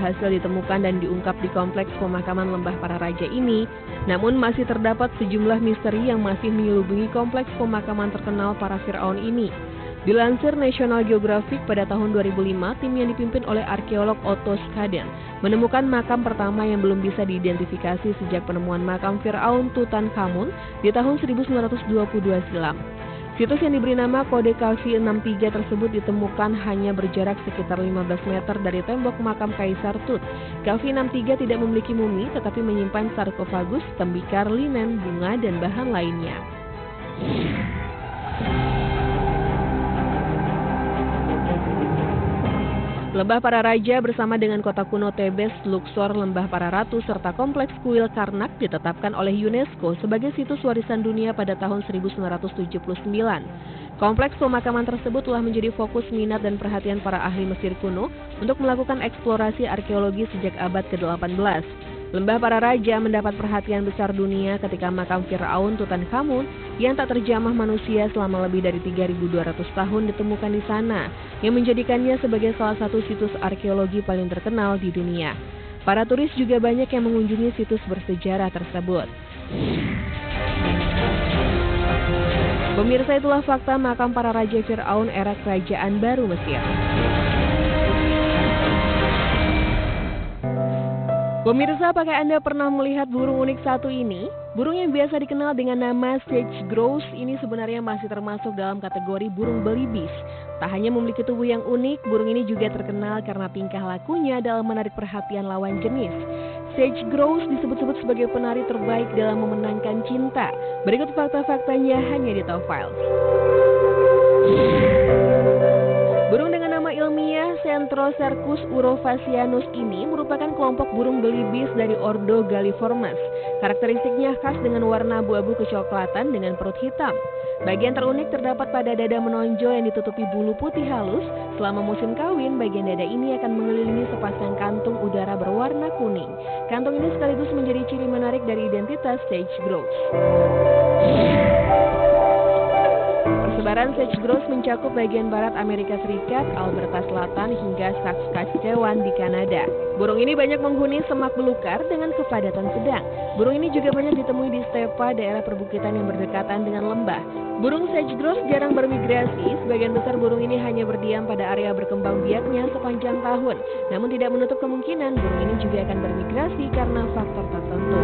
berhasil ditemukan dan diungkap di Kompleks Pemakaman Lembah Para Raja ini, namun masih terdapat sejumlah misteri yang masih menyelubungi Kompleks Pemakaman terkenal para Firaun ini. Dilansir National Geographic pada tahun 2005, tim yang dipimpin oleh arkeolog Otto Skaden menemukan makam pertama yang belum bisa diidentifikasi sejak penemuan makam Firaun Tutankhamun di tahun 1922 silam. Situs yang diberi nama kode Kaffi 63 tersebut ditemukan hanya berjarak sekitar 15 meter dari tembok makam Kaisar Tut. Kaffi 63 tidak memiliki mumi tetapi menyimpan sarkofagus, tembikar, linen, bunga, dan bahan lainnya. Lembah Para Raja bersama dengan kota kuno Tebes, Luxor, Lembah Para Ratu, serta Kompleks Kuil Karnak ditetapkan oleh UNESCO sebagai situs warisan dunia pada tahun 1979. Kompleks pemakaman tersebut telah menjadi fokus minat dan perhatian para ahli Mesir kuno untuk melakukan eksplorasi arkeologi sejak abad ke-18. Lembah Para Raja mendapat perhatian besar dunia ketika makam Firaun Tutankhamun yang tak terjamah manusia selama lebih dari 3.200 tahun ditemukan di sana, yang menjadikannya sebagai salah satu situs arkeologi paling terkenal di dunia. Para turis juga banyak yang mengunjungi situs bersejarah tersebut. Pemirsa, itulah fakta makam para raja Firaun era Kerajaan Baru Mesir. Pemirsa, apakah Anda pernah melihat burung unik satu ini? Burung yang biasa dikenal dengan nama sage grouse ini sebenarnya masih termasuk dalam kategori burung belibis. Tak hanya memiliki tubuh yang unik, burung ini juga terkenal karena tingkah lakunya dalam menarik perhatian lawan jenis. Sage grouse disebut-sebut sebagai penari terbaik dalam memenangkan cinta. Berikut fakta-faktanya hanya di Top Files. Burung dengan nama ilmiah Centrocercus urovasianus ini merupakan kelompok burung belibis dari ordo Galliformes. Karakteristiknya khas dengan warna abu-abu kecoklatan dengan perut hitam. Bagian terunik terdapat pada dada menonjol yang ditutupi bulu putih halus. Selama musim kawin, bagian dada ini akan mengelilingi sepasang kantung udara berwarna kuning. Kantung ini sekaligus menjadi ciri menarik dari identitas sage grouse. Persebaran sage grouse mencakup bagian barat Amerika Serikat, Alberta Selatan, hingga Saskatchewan di Kanada. Burung ini banyak menghuni semak belukar dengan kepadatan sedang. Burung ini juga banyak ditemui di stepa, daerah perbukitan yang berdekatan dengan lembah. Burung sage grouse jarang bermigrasi, sebagian besar burung ini hanya berdiam pada area berkembang biaknya sepanjang tahun. Namun tidak menutup kemungkinan burung ini juga akan bermigrasi karena faktor tertentu.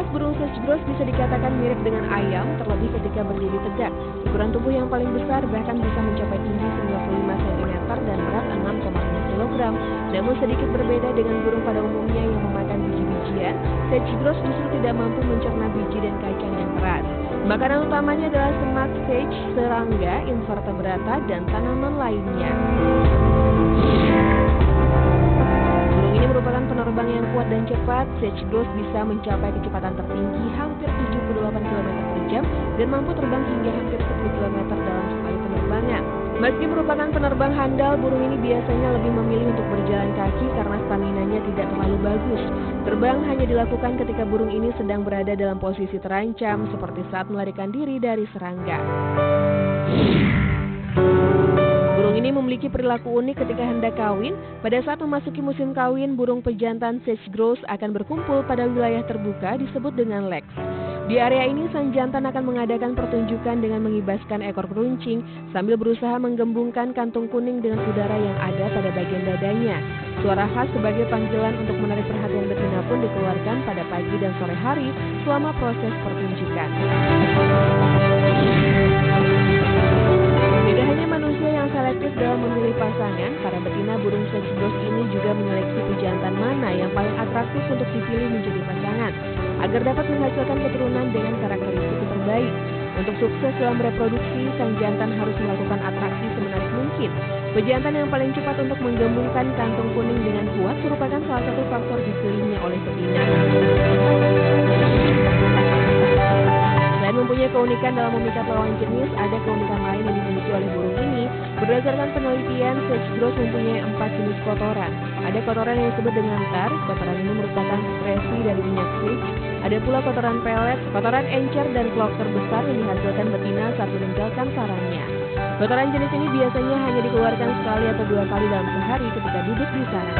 Burung sage grouse bisa dikatakan mirip dengan ayam, terlebih ketika berdiri tegak. Ukuran tubuh yang paling besar bahkan bisa mencapai tinggi 95 cm dan berat 6,5 kg. Namun sedikit berbeda dengan burung pada umumnya yang memakan biji-bijian, sage grouse justru tidak mampu mencerna biji dan kacang yang keras. Makanan utamanya adalah semak sage, serangga, invertebrata, dan tanaman lainnya. Ini merupakan penerbang yang kuat dan cepat. Sage grouse bisa mencapai kecepatan tertinggi hampir 78 km per jam dan mampu terbang hingga hampir 10 km dalam sekali penerbangan. Meski merupakan penerbang handal, burung ini biasanya lebih memilih untuk berjalan kaki karena staminanya tidak terlalu bagus. Terbang hanya dilakukan ketika burung ini sedang berada dalam posisi terancam, seperti saat melarikan diri dari serangga. Burung ini memiliki perilaku unik ketika hendak kawin. Pada saat memasuki musim kawin, burung pejantan sage grouse akan berkumpul pada wilayah terbuka disebut dengan leks. Di area ini, sang jantan akan mengadakan pertunjukan dengan mengibaskan ekor keruncing sambil berusaha menggembungkan kantung kuning dengan udara yang ada pada bagian dadanya. Suara khas sebagai panggilan untuk menarik perhatian betina pun dikeluarkan pada pagi dan sore hari selama proses pertunjukan. Tidak hanya manusia yang selektif dalam memilih pasangan, para betina burung sage grouse ini juga menyeleksi pejantan mana yang paling atraktif untuk dipilih menjadi pasangan, agar dapat menghasilkan keturunan dengan karakteristik terbaik. Untuk sukses dalam reproduksi, sang jantan harus melakukan atraksi semenarik mungkin. Pejantan yang paling cepat untuk menggembungkan kantung kuning dengan kuat merupakan salah satu faktor dipilihnya oleh betina. Selain mempunyai keunikan dalam memikat lawan jenis, ada keunikan lain yang dimiliki oleh burung ini. Berdasarkan penelitian, sage grouse mempunyai 4 jenis kotoran. Ada kotoran yang disebut dengan tar. Kotoran ini merupakan sekresi dari minyak sage. Ada pula kotoran pelet, kotoran encer, dan klok terbesar yang dihasilkan betina saat meninggalkan sarangnya. Kotoran jenis ini biasanya hanya dikeluarkan sekali atau 2 kali dalam sehari ketika duduk di sarang.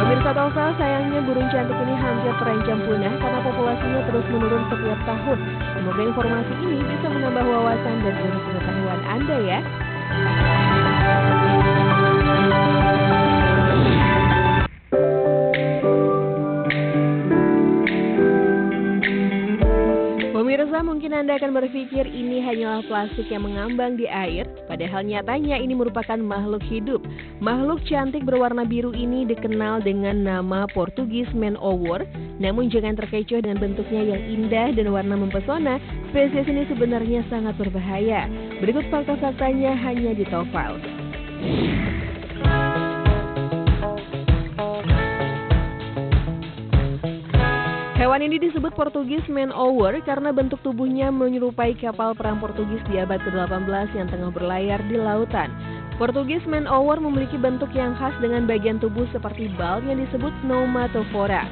Pemirsa Telsa, sayangnya burung cantik ini hampir terancam punah karena populasinya terus menurun setiap tahun. Semoga informasi ini bisa menambah wawasan dan ilmu pengetahuan Anda ya. Pemirsa, mungkin Anda akan berpikir ini hanyalah plastik yang mengambang di air, padahal nyatanya ini merupakan makhluk hidup. Makhluk cantik berwarna biru ini dikenal dengan nama Portugis man-o-war, namun jangan terkecoh dengan bentuknya yang indah dan warna mempesona. Spesies ini sebenarnya sangat berbahaya. Berikut fakta-faktanya hanya di Top Files. Hewan ini disebut Portugis man-o-war karena bentuk tubuhnya menyerupai kapal perang Portugis di abad ke-18 yang tengah berlayar di lautan. Portugis man-o-war memiliki bentuk yang khas dengan bagian tubuh seperti bal yang disebut pneumatophora.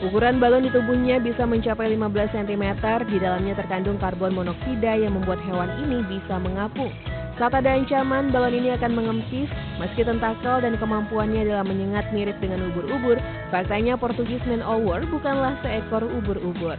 Ukuran balon di tubuhnya bisa mencapai 15 cm, di dalamnya terkandung karbon monoksida yang membuat hewan ini bisa mengapung. Saat ada ancaman, balon ini akan mengempis, meski tentakel dan kemampuannya dalam menyengat mirip dengan ubur-ubur. Faktanya Portugis man-o-war bukanlah seekor ubur-ubur.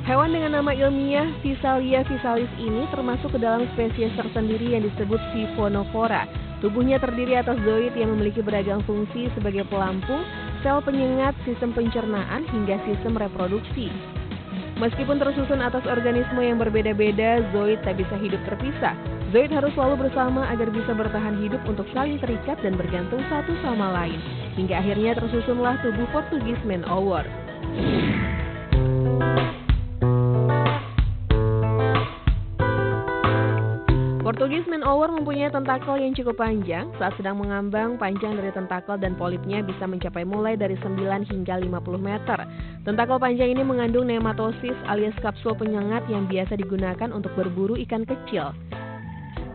Hewan dengan nama ilmiah Physalia physalis ini termasuk ke dalam spesies tersendiri yang disebut Siphonophora. Tubuhnya terdiri atas zooid yang memiliki beragam fungsi sebagai pelampung, sel penyengat, sistem pencernaan, hingga sistem reproduksi. Meskipun tersusun atas organisme yang berbeda-beda, zooid tak bisa hidup terpisah. Zooid harus selalu bersama agar bisa bertahan hidup untuk saling terikat dan bergantung satu sama lain. Hingga akhirnya tersusunlah tubuh Portugis man-o-war. Portugis man-o-war mempunyai tentakel yang cukup panjang. Saat sedang mengambang, panjang dari tentakel dan polipnya bisa mencapai mulai dari 9 hingga 50 meter. Tentakel panjang ini mengandung nematosis alias kapsul penyengat yang biasa digunakan untuk berburu ikan kecil.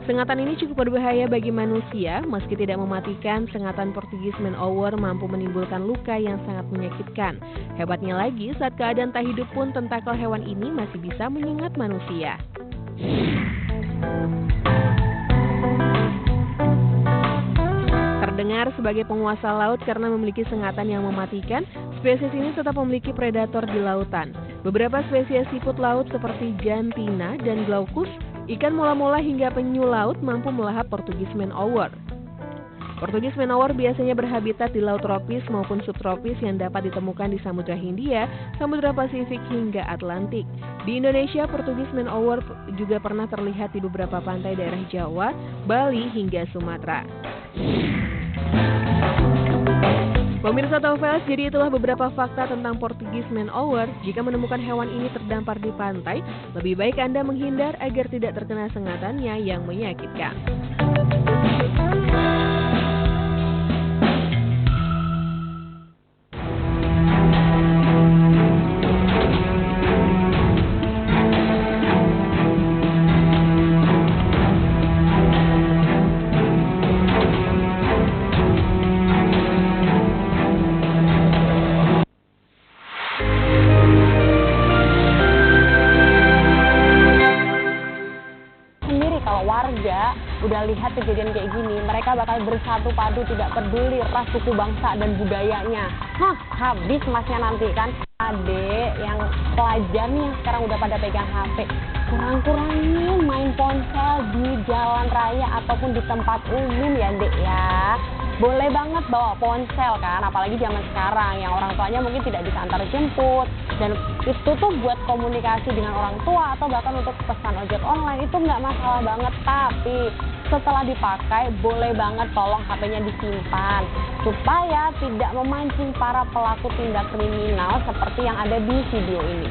Sengatan ini cukup berbahaya bagi manusia. Meski tidak mematikan, sengatan Portugis man-o-war mampu menimbulkan luka yang sangat menyakitkan. Hebatnya lagi, saat keadaan tak hidup pun tentakel hewan ini masih bisa menyengat manusia. Terdengar sebagai penguasa laut karena memiliki sengatan yang mematikan, spesies ini tetap memiliki predator di lautan. Beberapa spesies siput laut seperti jantina dan glaucus, ikan mola-mola hingga penyu laut mampu melahap Portugis man-o-war. Portugis man-o-war biasanya berhabitat di laut tropis maupun subtropis yang dapat ditemukan di Samudra Hindia, Samudra Pasifik hingga Atlantik. Di Indonesia, Portugis man-o-war juga pernah terlihat di beberapa pantai daerah Jawa, Bali hingga Sumatera. Pemirsa Top Files, jadi itulah beberapa fakta tentang Portugis man-o-war. Jika menemukan hewan ini terdampar di pantai, lebih baik Anda menghindar agar tidak terkena sengatannya yang menyakitkan. Udah lihat kejadian kayak gini, mereka bakal bersatu padu tidak peduli ras, suku, bangsa, dan budayanya. Habis masnya nanti kan. Adek yang pelajar nih yang sekarang udah pada pegang HP, kurang-kurangin main ponsel di jalan raya ataupun di tempat umum ya dek ya. Boleh banget bawa ponsel kan, apalagi zaman sekarang yang orang tuanya mungkin tidak bisa antar jemput. Dan itu tuh buat komunikasi dengan orang tua atau bahkan untuk pesan ojek online itu nggak masalah banget. Tapi setelah dipakai boleh banget tolong HP-nya disimpan supaya tidak memancing para pelaku tindak kriminal seperti yang ada di video ini.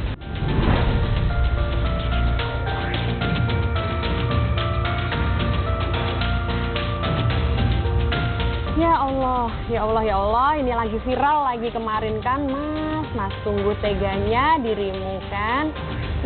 Ya Allah, ya Allah, ya Allah, ini lagi viral lagi kemarin kan, Mas tunggu teganya dirimu kan.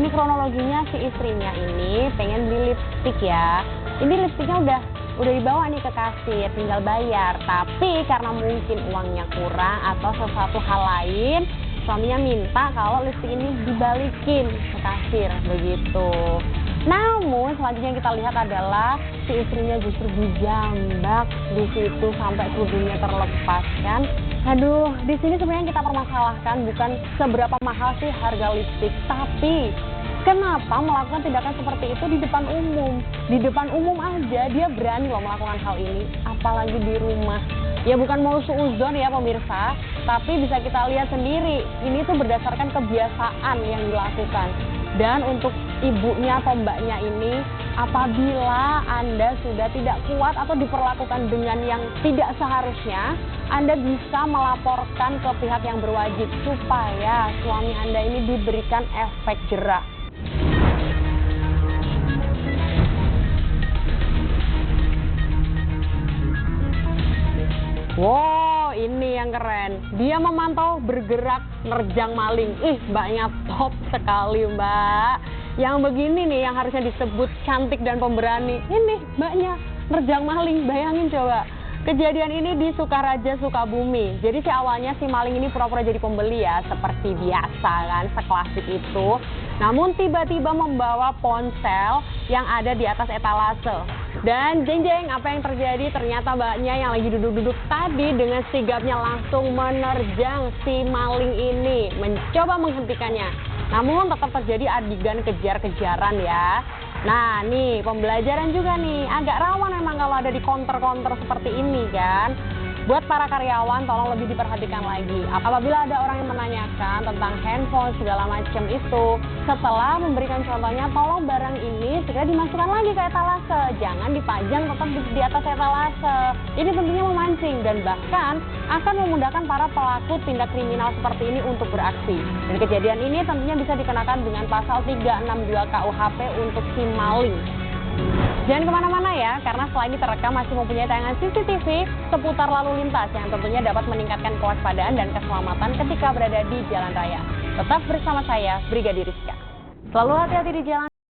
Ini kronologinya si istrinya ini pengen beli lipstik ya. Ini lipstiknya udah dibawa nih ke kasir, tinggal bayar. Tapi karena mungkin uangnya kurang atau sesuatu hal lain, suaminya minta kalau lipstik ini dibalikin ke kasir, begitu. Namun selanjutnya kita lihat adalah si istrinya justru dijambak di situ sampai kerudungnya terlepas kan. Aduh, di sini sebenarnya kita permasalahkan bukan seberapa mahal sih harga lipstik, tapi kenapa melakukan tindakan seperti itu di depan umum? Di depan umum aja dia berani loh melakukan hal ini, apalagi di rumah. Ya bukan mau suudzon ya pemirsa, tapi bisa kita lihat sendiri, ini tuh berdasarkan kebiasaan yang dilakukan. Dan untuk ibunya atau mbaknya ini, apabila Anda sudah tidak kuat atau diperlakukan dengan yang tidak seharusnya, Anda bisa melaporkan ke pihak yang berwajib supaya suami Anda ini diberikan efek jera. Wow, ini yang keren. Dia memantau bergerak nerjang maling. Mbaknya top sekali, Mbak. Yang begini nih yang harusnya disebut cantik dan pemberani. Ini mbaknya nerjang maling, bayangin coba. Kejadian ini di Sukaraja, Sukabumi. Jadi awalnya si maling ini pura-pura jadi pembeli ya, seperti biasa kan, seklasik itu. Namun tiba-tiba membawa ponsel yang ada di atas etalase. Dan jeng-jeng, apa yang terjadi? Ternyata mbaknya yang lagi duduk-duduk tadi dengan sigapnya langsung menerjang si maling ini, mencoba menghentikannya. Namun tetap terjadi adegan kejar-kejaran ya. Nah nih pembelajaran juga nih, agak rawan memang kalau ada di counter-counter seperti ini kan. Buat para karyawan tolong lebih diperhatikan lagi. Apabila ada orang yang menanyakan tentang handphone segala macam itu, setelah memberikan contohnya, tolong barang ini segera dimasukkan lagi ke etalase. Jangan dipajang tetap di atas etalase. Ini tentunya memancing dan bahkan akan memudahkan para pelaku tindak kriminal seperti ini untuk beraksi. Dan kejadian ini tentunya bisa dikenakan dengan pasal 362 KUHP untuk si maling. Jangan kemana-mana ya, karena selain ini terekam masih mempunyai tayangan CCTV seputar lalu lintas yang tentunya dapat meningkatkan kewaspadaan dan keselamatan ketika berada di jalan raya. Tetap bersama saya, Brigadir Rizka. Selalu hati-hati di jalan.